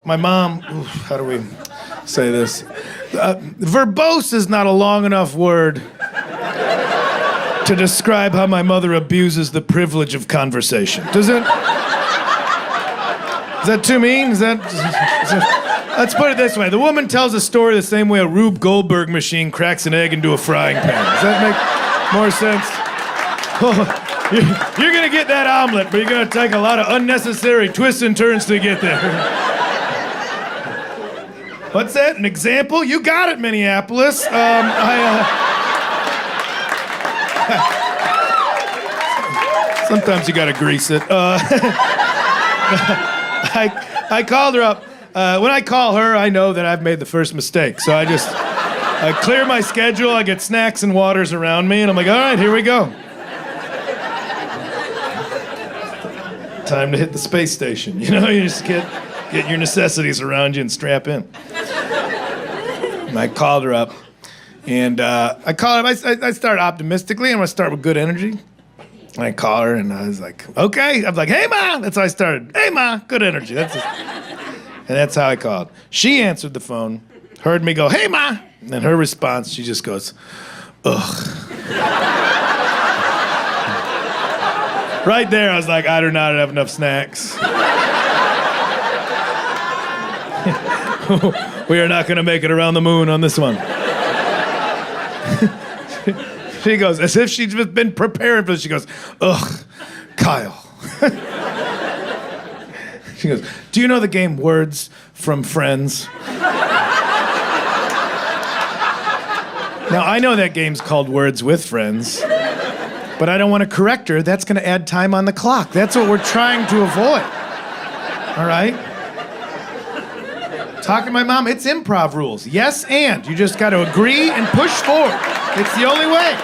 my mom, how do we say this? Verbose is not a long enough word to describe how my mother abuses the privilege of conversation. Is that too mean? Let's put it this way. The woman tells a story the same way a Rube Goldberg machine cracks an egg into a frying pan. Does that make more sense? You're gonna get that omelet, but you're gonna take a lot of unnecessary twists and turns to get there. What's that? An example? You got it, Minneapolis. Sometimes you gotta grease it. I called her up. When I call her, I know that I've made the first mistake. So I clear my schedule, I get snacks and waters around me, and I'm like, all right, here we go. Time to hit the space station. You know, you just get your necessities around you and strap in. And I called her up, and I started optimistically. I'm gonna start with good energy. And I call her, and I was like, okay. I'm like, hey, Ma. That's how I started. Hey, Ma, good energy. And that's how I called. She answered the phone, heard me go, hey, Ma. And her response, she just goes, ugh. Right there, I was like, I do not have enough snacks. We are not going to make it around the moon on this one. She goes, as if she's just been preparing for this, she goes, ugh, Kyle. She goes, do you know the game Words from Friends? Now, I know that game's called Words with Friends, but I don't want to correct her. That's going to add time on the clock. That's what we're trying to avoid. All right? Talking to my mom, it's improv rules. Yes, and. You just got to agree and push forward. It's the only way.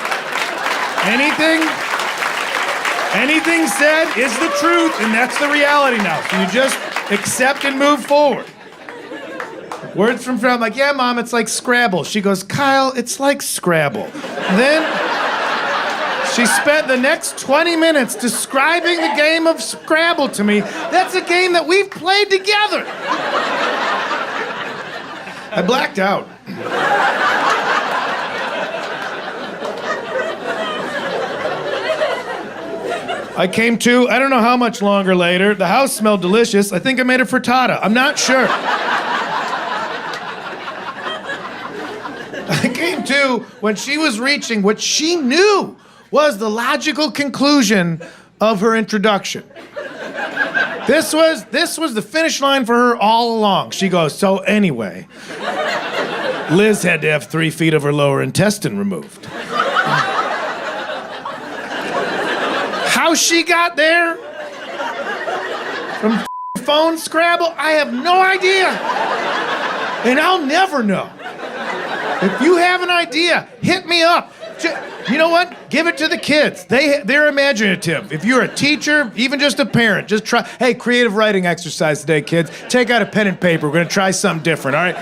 Anything said is the truth, and that's the reality now. So you just accept and move forward. Words from Friends, I'm like, yeah, Mom, it's like Scrabble. She goes, Kyle, it's like Scrabble. And then she spent the next 20 minutes describing the game of Scrabble to me. That's a game that we've played together. I blacked out. I came to, I don't know how much longer later. The house smelled delicious. I think I made a frittata. I'm not sure. I came to when she was reaching what she knew was the logical conclusion of her introduction. This was the finish line for her all along. She goes, so anyway, Liz had to have 3 feet of her lower intestine removed. How she got there from phone Scrabble, I have no idea. And I'll never know. If you have an idea, hit me up. You know what? Give it to the kids. They're imaginative. If you're a teacher, even just a parent, just try. Hey, creative writing exercise today, kids. Take out a pen and paper. We're gonna try something different, all right?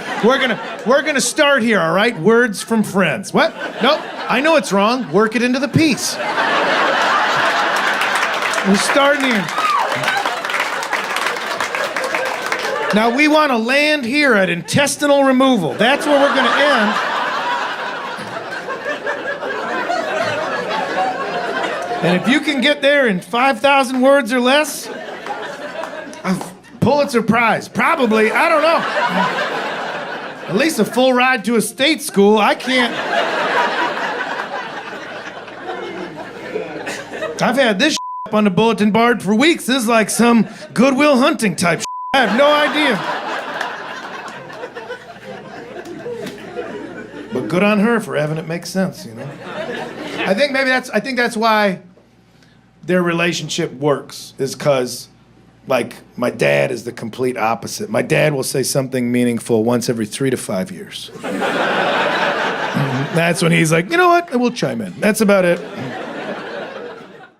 We're gonna start here, all right? Words from Friends. What? Nope. I know it's wrong. Work it into the piece. We're starting here. Now we want to land here at intestinal removal. That's where we're going to end. And if you can get there in 5,000 words or less, a Pulitzer Prize. Probably, I don't know. At least a full ride to a state school. I can't. I've had this up on the bulletin board for weeks. This is like some Goodwill Hunting type. I have no idea. But good on her for having it make sense, you know. I think that's why their relationship works, is because, like, my dad is the complete opposite. My dad will say something meaningful once every 3 to 5 years. That's when he's like, you know what, we'll chime in. That's about it.